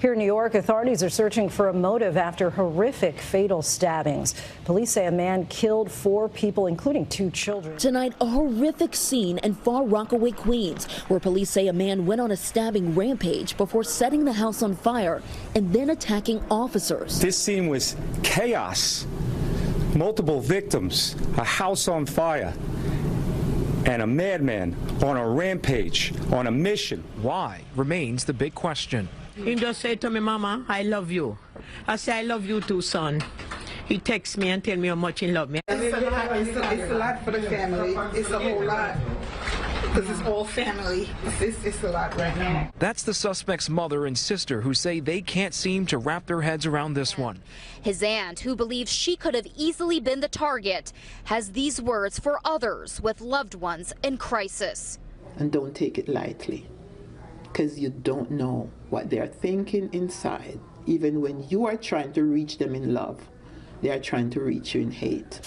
Here in New York, authorities are searching for a motive after horrific fatal stabbings. Police say a man killed 4 people, including 2 children. Tonight, a horrific scene in Far Rockaway, Queens, where police say a man went on a stabbing rampage before setting the house on fire and then attacking officers. This scene was chaos. Multiple victims, a house on fire, and a madman on a rampage, on a mission. Why remains the big question. He just said to me, Mama, I love you. I say, I love you too, son. He texts me and tell me how much he loves me. It's a lot for the family. It's a whole lot. Because it's all family. It's a lot right now. That's the suspect's mother and sister who say they can't seem to wrap their heads around this one. His aunt, who believes she could have easily been the target, has these words for others with loved ones in crisis. And don't take it lightly, because you don't know what they're thinking inside. Even when you are trying to reach them in love, they are trying to reach you in hate.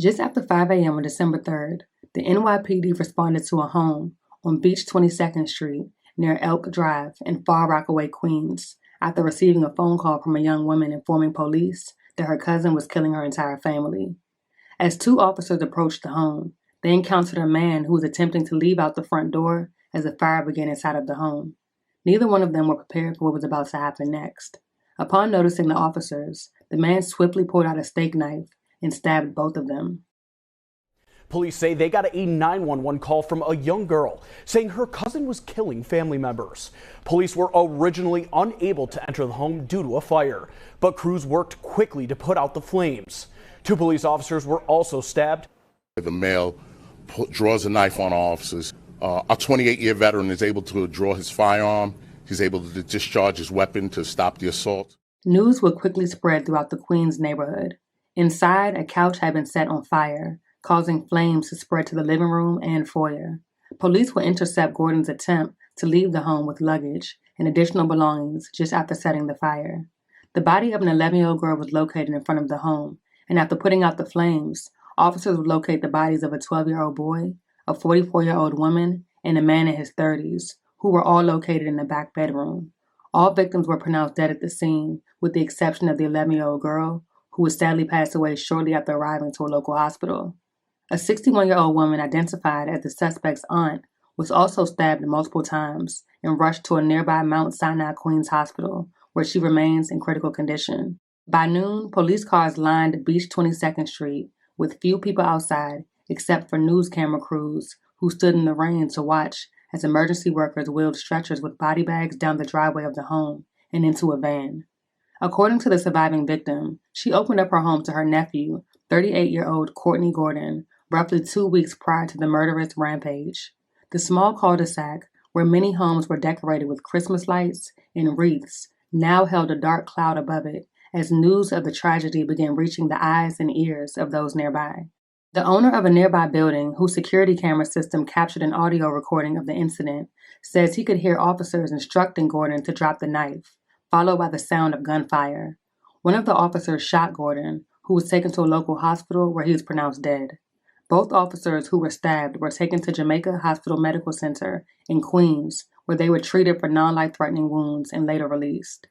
Just after 5 a.m. on December 3rd, the NYPD responded to a home on Beach 22nd Street near Elk Drive in Far Rockaway, Queens, after receiving a phone call from a young woman informing police that her cousin was killing her entire family. As 2 officers approached the home, they encountered a man who was attempting to leave out the front door as a fire began inside of the home. Neither one of them were prepared for what was about to happen next. Upon noticing the officers, the man swiftly pulled out a steak knife and stabbed both of them. Police say they got a 911 call from a young girl saying her cousin was killing family members. Police were originally unable to enter the home due to a fire, but crews worked quickly to put out the flames. 2 police officers were also stabbed. The male draws a knife on officers. A 28-year veteran is able to draw his firearm. He's able to discharge his weapon to stop the assault. News would quickly spread throughout the Queens neighborhood. Inside, a couch had been set on fire, causing flames to spread to the living room and foyer. Police would intercept Gordon's attempt to leave the home with luggage and additional belongings just after setting the fire. The body of an 11-year-old girl was located in front of the home, and after putting out the flames, officers would locate the bodies of a 12-year-old boy, a 44-year-old woman, and a man in his 30s, who were all located in the back bedroom. All victims were pronounced dead at the scene, with the exception of the 11-year-old girl, who would sadly pass away shortly after arriving to a local hospital. A 61-year-old woman identified as the suspect's aunt was also stabbed multiple times and rushed to a nearby Mount Sinai Queens Hospital, where she remains in critical condition. By noon, police cars lined Beach 22nd Street with few people outside except for news camera crews who stood in the rain to watch as emergency workers wheeled stretchers with body bags down the driveway of the home and into a van. According to the surviving victim, she opened up her home to her nephew, 38-year-old Courtney Gordon, roughly 2 weeks prior to the murderous rampage. The small cul-de-sac, where many homes were decorated with Christmas lights and wreaths, now held a dark cloud above it as news of the tragedy began reaching the eyes and ears of those nearby. The owner of a nearby building, whose security camera system captured an audio recording of the incident, says he could hear officers instructing Gordon to drop the knife, followed by the sound of gunfire. One of the officers shot Gordon, who was taken to a local hospital where he was pronounced dead. Both officers who were stabbed were taken to Jamaican Hospital Medical Center in Queens, where they were treated for non-life-threatening wounds and later released.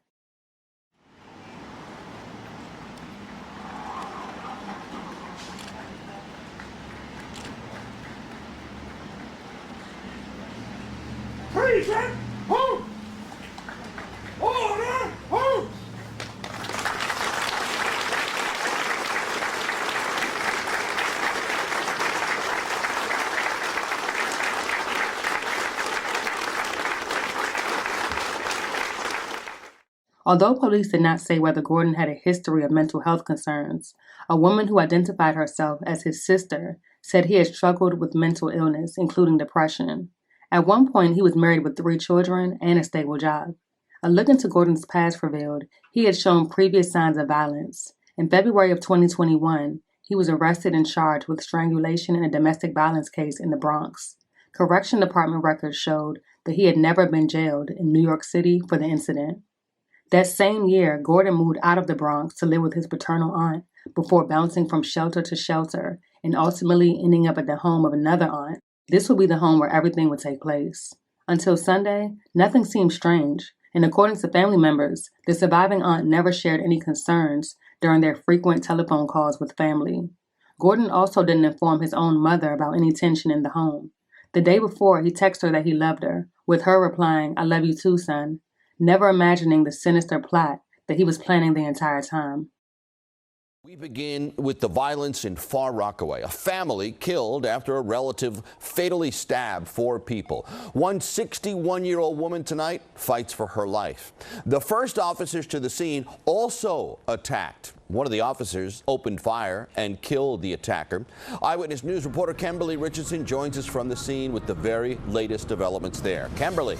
Although police did not say whether Gordon had a history of mental health concerns, a woman who identified herself as his sister said he had struggled with mental illness, including depression. At one point, he was married with 3 children and a stable job. A look into Gordon's past revealed he had shown previous signs of violence. In February of 2021, he was arrested and charged with strangulation in a domestic violence case in the Bronx. Correction Department records showed that he had never been jailed in New York City for the incident. That same year, Gordon moved out of the Bronx to live with his paternal aunt before bouncing from shelter to shelter and ultimately ending up at the home of another aunt. This would be the home where everything would take place. Until Sunday, nothing seemed strange, and according to family members, the surviving aunt never shared any concerns during their frequent telephone calls with family. Gordon also didn't inform his own mother about any tension in the home. The day before, he texted her that he loved her, with her replying, "I love you too, son," never imagining the sinister plot that he was planning the entire time. We begin with the violence in Far Rockaway. A family killed after a relative fatally stabbed 4 people. One 61-year-old woman tonight fights for her life. The first officers to the scene also attacked. One of the officers opened fire and killed the attacker. Eyewitness News reporter Kimberly Richardson joins us from the scene with the very latest developments there. Kimberly.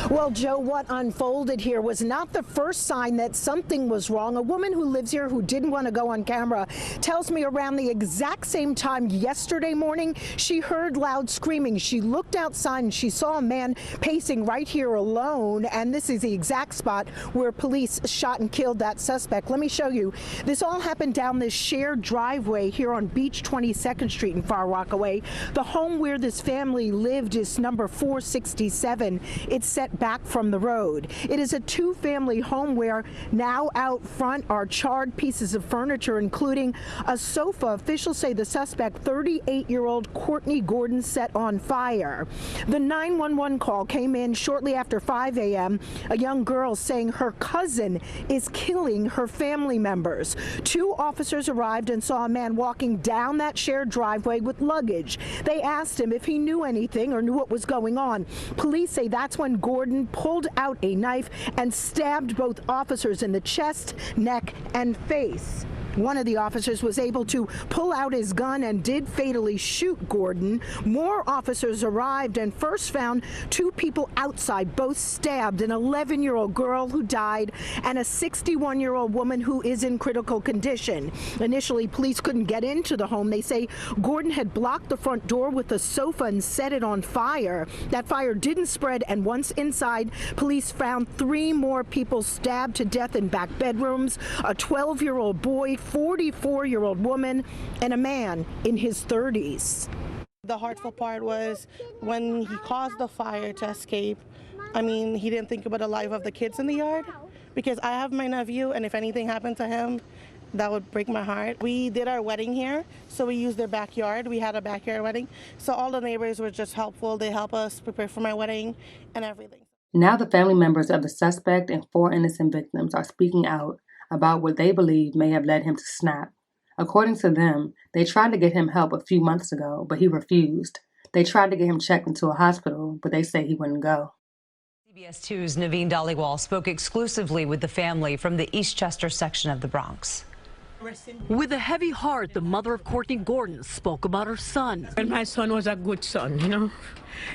Well, Joe, what unfolded here was not the first sign that something was wrong. A woman who lives here who didn't want to go on camera tells me around the exact same time yesterday morning, she heard loud screaming. She looked outside and she saw a man pacing right here alone. And this is the exact spot where police shot and killed that suspect. Let me show you. This all happened down this shared driveway here on Beach 22nd Street in Far Rockaway. The home where this family lived is number 467. It's set back from the road. It is a 2-family home where now out front are charred pieces of furniture, including a sofa. Officials say the suspect, 38-year-old Courtney Gordon, set on fire. The 911 call came in shortly after 5 a.m. A young girl saying her cousin is killing her family members. 2 officers arrived and saw a man walking down that shared driveway with luggage. They asked him if he knew anything or knew what was going on. Police say that's when Gordon pulled out a knife and stabbed both officers in the chest, neck, and face. One of the officers was able to pull out his gun and did fatally shoot Gordon. More officers arrived and first found 2 people outside, both stabbed, an 11-year-old girl who died and a 61-year-old woman who is in critical condition. Initially, police couldn't get into the home. They say Gordon had blocked the front door with a sofa and set it on fire. That fire didn't spread, and once inside, police found 3 more people stabbed to death in back bedrooms, a 12-year-old boy, 44-year-old woman, and a man in his 30s. The hurtful part was when he caused the fire to escape. I mean, he didn't think about the life of the kids in the yard, because I have my nephew, and if anything happened to him, that would break my heart. We did our wedding here, so we used their backyard. We had a backyard wedding, so all the neighbors were just helpful. They helped us prepare for my wedding and everything. Now the family members of the suspect and 4 innocent victims are speaking out about what they believe may have led him to snap. According to them, they tried to get him help a few months ago, but he refused. They tried to get him checked into a hospital, but they say he wouldn't go. CBS 2's Naveen Dhaliwal spoke exclusively with the family from the Eastchester section of the Bronx. With a heavy heart, the mother of Courtney Gordon spoke about her son. And my son was a good son, you know.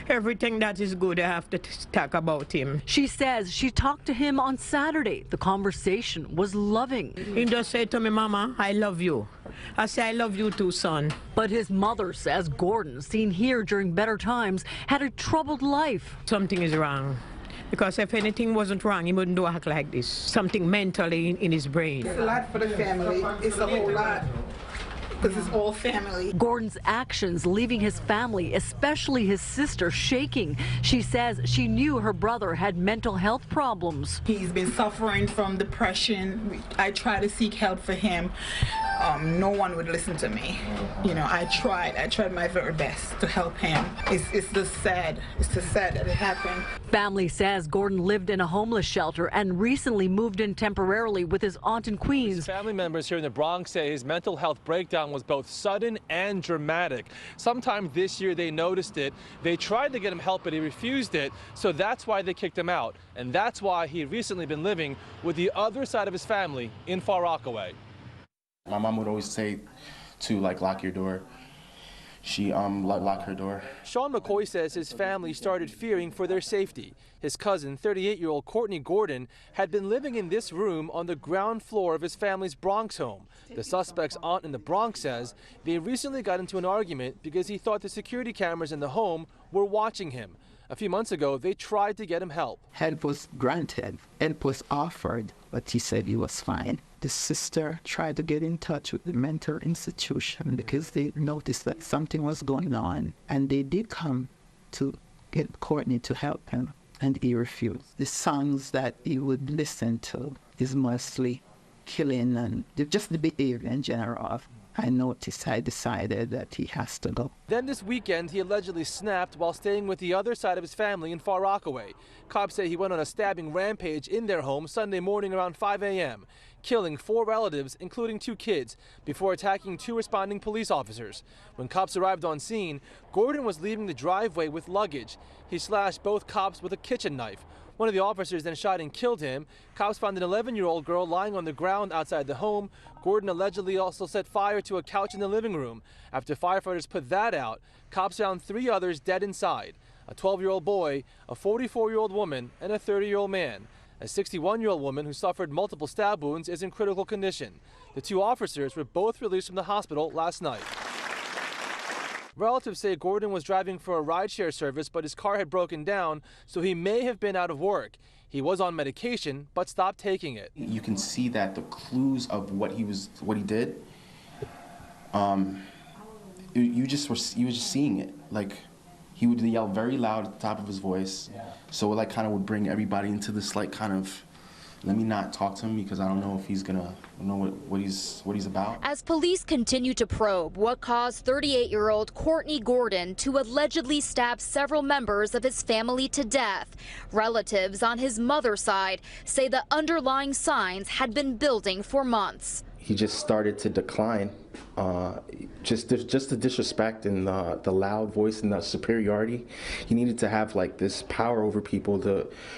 Everything that is good, I have to talk about him. She says she talked to him on Saturday. The conversation was loving. He just said to me, "Mama, I love you." I say, "I love you too, son." But his mother says Gordon, seen here during better times, had a troubled life. Something is wrong. Because if anything wasn't wrong, he wouldn't do act like this. Something mentally in his brain. It's a lot for the family. It's a whole lot. Because it's all family. Gordon's actions leaving his family, especially his sister, shaking. She says she knew her brother had mental health problems. He's been suffering from depression. I tried to seek help for him. No one would listen to me. You know, I tried my very best to help him. It's just sad. It's just sad that it happened. Family says Gordon lived in a homeless shelter and recently moved in temporarily with his aunt in Queens. His family members here in the Bronx say his mental health breakdown was both sudden and dramatic. Sometime this year they noticed it. They tried to get him help, but he refused it. So that's why they kicked him out. And that's why he recently been living with the other side of his family in Far Rockaway. My mom would always say to lock your door. She locked her door. Sean McCoy says his family started fearing for their safety. His cousin, 38-year-old Courtney Gordon, had been living in this room on the ground floor of his family's Bronx home. The suspect's aunt in the Bronx says they recently got into an argument because he thought the security cameras in the home were watching him. A few months ago, they tried to get him help. Help was granted. Help was offered, but he said he was fine. the sister tried to get in touch with the mental institution because they noticed that something was going on, and they did come to get Courtney to help him, and he refused. The songs that he would listen to is mostly killing and just the behavior in general. I noticed, I decided that he has to go. Then this weekend, he allegedly snapped while staying with the other side of his family in Far Rockaway. Cops say he went on a stabbing rampage in their home Sunday morning around 5 a.m., killing 4 relatives, including 2 kids, before attacking 2 responding police officers. When cops arrived on scene, Gordon was leaving the driveway with luggage. He slashed both cops with a kitchen knife. One of the officers then shot and killed him. Cops found an 11-year-old girl lying on the ground outside the home. Gordon allegedly also set fire to a couch in the living room. After firefighters put that out, cops found 3 others dead inside: a 12-year-old boy, a 44-year-old woman, and a 30-year-old man. A 61-year-old woman who suffered multiple stab wounds is in critical condition. The 2 officers were both released from the hospital last night. Relatives say Gordon was driving for a rideshare service, but his car had broken down, so he may have been out of work. He was on medication, but stopped taking it. You can see that the clues of what he did. You were just seeing it. Like, he would yell very loud at the top of his voice, so it like kind of would bring everybody into this like kind of, let me not talk to him because I don't know if he's gonna know what he's about. As police continue to probe what caused 38-year-old Courtney Gordon to allegedly stab several members of his family to death, relatives on his mother's side say the underlying signs had been building for months. He just started to decline. Just the disrespect and the loud voice and the superiority. He needed to have like this power over people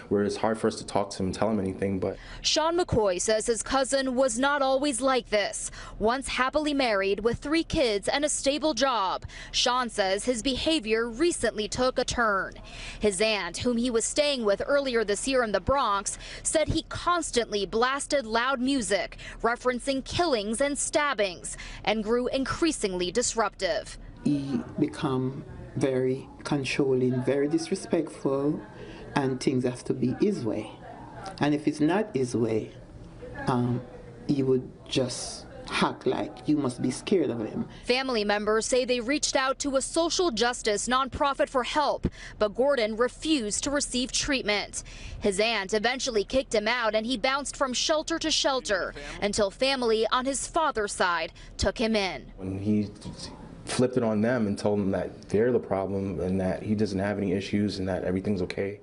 where it's hard for us to talk to him and tell him anything. But Sean McCoy says his cousin was not always like this. Once happily married with 3 kids and a stable job, Sean says his behavior recently took a turn. His aunt, whom he was staying with earlier this year in the Bronx, said he constantly blasted loud music, referencing killings and stabbings, and grew increasingly disruptive. He become very controlling, very disrespectful, and things have to be his way. And if it's not his way, he would just act like you must be scared of him. Family members say they reached out to a social justice nonprofit for help, but Gordon refused to receive treatment. His aunt eventually kicked him out, and he bounced from shelter to shelter until family on his father's side took him in. when he flipped it on them and told them that they're the problem and that he doesn't have any issues and that everything's okay.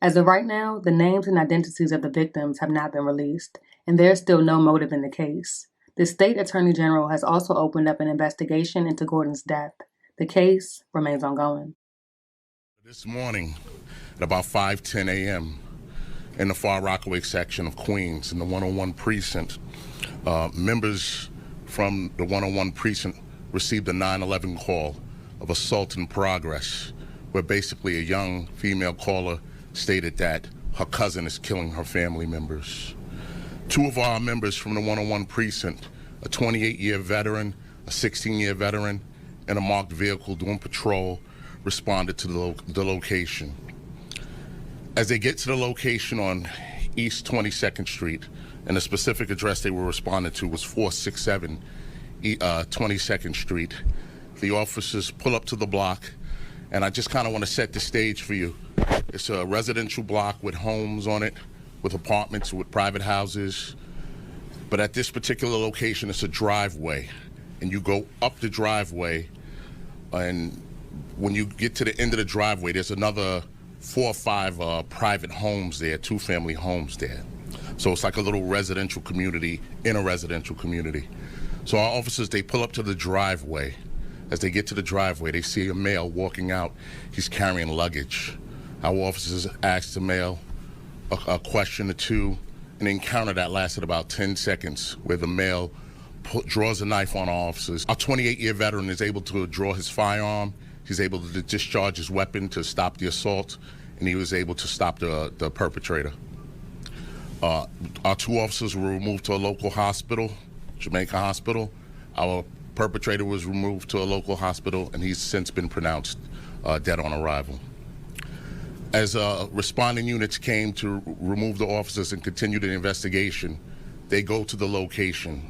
As of right now, the names and identities of the victims have not been released, and there's still no motive in the case. The state attorney general has also opened up an investigation into Gordon's death. The case remains ongoing. This morning at about 5:10 a.m. in the Far Rockaway section of Queens in the 101 precinct, members from the 101 precinct received a 911 call of assault in progress, where basically a young female caller stated that her cousin is killing her family members. 2 of our members from the 101 precinct, a 28-year veteran, a 16-year veteran, and a marked vehicle doing patrol, responded to the location. As they get to the location on East 22nd Street, and the specific address they were responding to was 467 22nd Street, the officers pull up to the block, and I just kind of want to set the stage for you. It's a residential block with homes on it, with apartments, with private houses. But at this particular location, it's a driveway. And you go up the driveway, and when you get to the end of the driveway, there's another 4 or 5 private homes there, 2-family homes there. So it's like a little residential community in a residential community. So our officers, they pull up to the driveway. As they get to the driveway, they see a male walking out. He's carrying luggage. Our officers asked the male a question or two, an encounter that lasted about 10 seconds, where the male draws a knife on our officers. Our 28-year veteran is able to draw his firearm. He's able to discharge his weapon to stop the assault, and he was able to stop the perpetrator. Our 2 officers were removed to a local hospital, Jamaican hospital. Our perpetrator was removed to a local hospital, and he's since been pronounced dead on arrival. As responding units came to remove the officers and continue the investigation, They go to the location.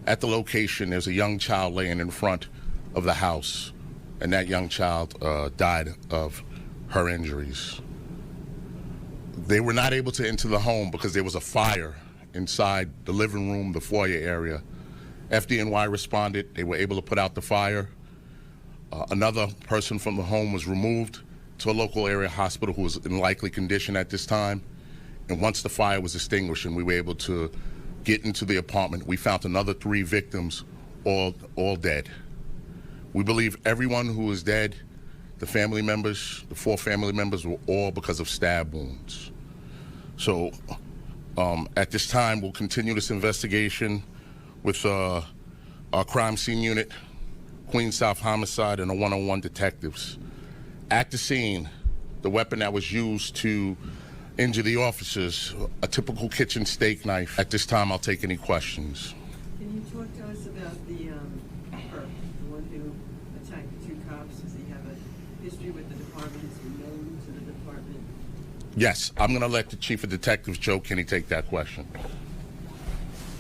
At the location, there's a young child laying in front of the house, and that young child died of her injuries. They were not able to enter the home because there was a fire inside the living room, the foyer area. FDNY responded. They were able to put out the fire. Another person from the home was removed to a local area hospital who was in likely condition at this time. And once the fire was extinguished and we were able to get into the apartment, we found another 3 victims, all dead. We believe everyone who is dead, the family members, the 4 family members, were all because of stab wounds. So at this time, we'll continue this investigation with our crime scene unit, Queens South Homicide, and the 101 detectives. At the scene, the weapon that was used to injure the officers, a typical kitchen steak knife. At this time, I'll take any questions. Can you talk to us about the one who attacked the 2 cops? Does he have a history with the department? Is he known to the department? Yes, I'm going to let the Chief of Detectives, Joe Kinney, take that question.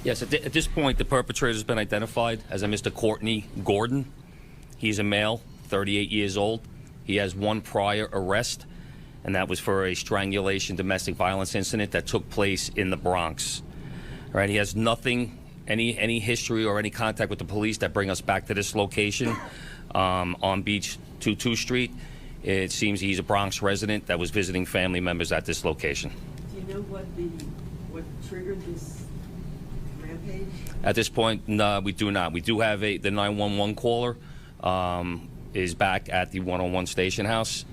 Yes, at this point, the perpetrator has been identified as a Mr. Courtney Gordon. He's a male, 38 years old. He has 1 prior arrest, and that was for a strangulation domestic violence incident that took place in the Bronx. All right, he has nothing, any history or any contact with the police that bring us back to this location on Beach 22 Street. It seems he's a Bronx resident that was visiting family members at this location. Do you know what triggered this rampage? At this point, no, we do not. We do have the 911 caller is back at the 101 station house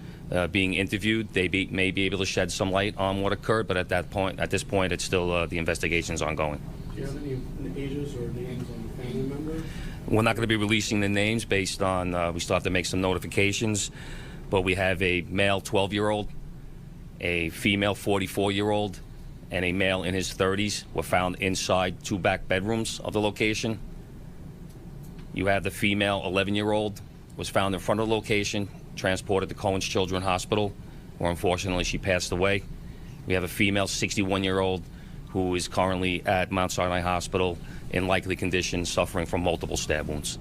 being interviewed. They may be able to shed some light on what occurred, but at this point, it's still the investigation's ongoing. Do you have any ages or names on the family member? We're not going to be releasing the names based on, we still have to make some notifications, but we have a male 12-year-old, a female 44-year-old, and a male in his 30s were found inside 2 back bedrooms of the location. You have the female 11-year-old was found in front of the location, transported to Cohen's Children's Hospital, where unfortunately she passed away. We have a female 61-year-old who is currently at Mount Sinai Hospital in likely condition, suffering from multiple stab wounds.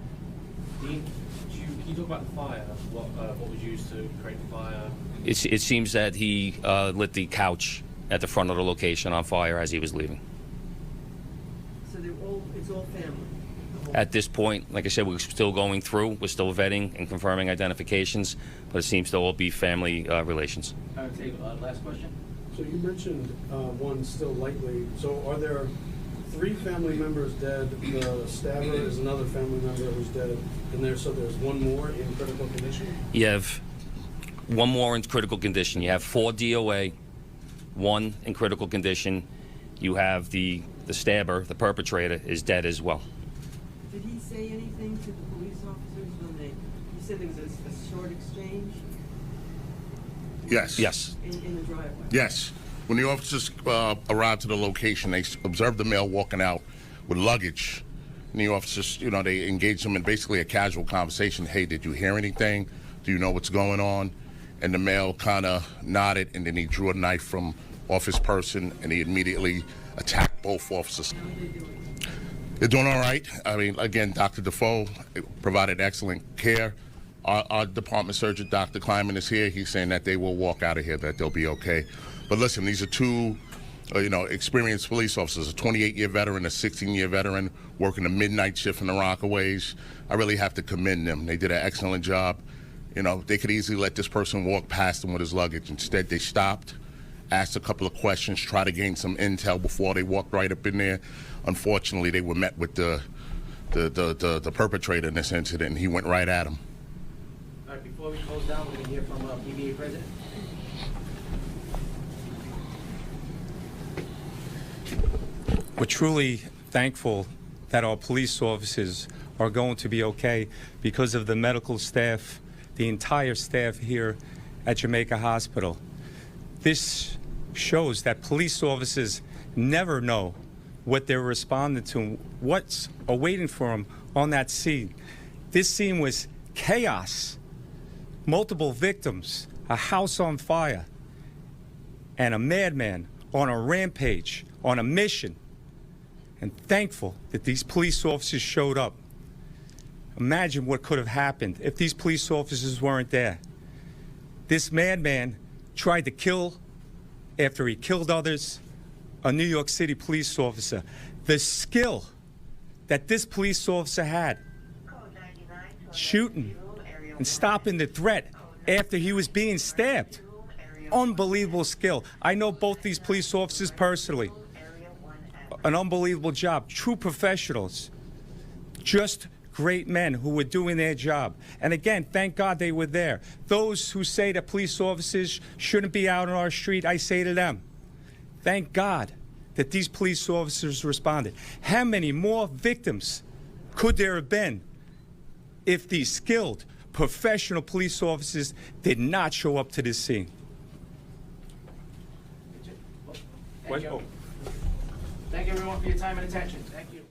Dean, can you talk about the fire? What was used to create the fire? It seems that he lit the couch at the front of the location on fire as he was leaving. So it's all family? At this point, like I said, we're still going through. We're still vetting and confirming identifications, but it seems to all be family relations. Last question. So you mentioned one still likely. So are there 3 family members dead? The stabber is another family member who's dead, and so there's 1 more in critical condition? You have 1 more in critical condition. You have 4 DOA, 1 in critical condition. You have the stabber, the perpetrator, is dead as well. Did he say anything to the police officers when you said there was a short exchange? Yes. Yes. In the driveway? Yes. When the officers arrived to the location, they observed the male walking out with luggage. And the officers, they engaged him in basically a casual conversation. Hey, did you hear anything? Do you know what's going on? And the male kind of nodded, and then he drew a knife from off his person, and he immediately attacked both officers. How are they doing? They're doing all right. I mean, again, Dr. Defoe provided excellent care. Our department surgeon, Dr. Kleiman, is here. He's saying that they will walk out of here, that they'll be okay. But listen, these are 2, experienced police officers, a 28-year veteran, a 16-year veteran, working a midnight shift in the Rockaways. I really have to commend them. They did an excellent job. They could easily let this person walk past them with his luggage. Instead, they stopped, asked a couple of questions, tried to gain some intel before they walked right up in there. Unfortunately, they were met with the perpetrator in this incident, and he went right at him. All right, before we close down, we're going to hear from PBA President. We're truly thankful that our police officers are going to be okay because of the medical staff, the entire staff here at Jamaica Hospital. This shows that police officers never know what they're responding to, what's awaiting for them on that scene. This scene was chaos, multiple victims, a house on fire, and a madman on a rampage, on a mission. and thankful that these police officers showed up. Imagine what could have happened if these police officers weren't there. This madman tried to kill, after he killed others, a New York City police officer. The skill that this police officer had, shooting and stopping the threat after he was being stabbed. Unbelievable skill. I know both these police officers personally. An unbelievable job. True professionals. Just great men who were doing their job. And again, thank God they were there. Those who say that police officers shouldn't be out on our street, I say to them, thank God that these police officers responded. How many more victims could there have been if these skilled, professional police officers did not show up to this scene? Thank you. Thank you everyone for your time and attention. Thank you.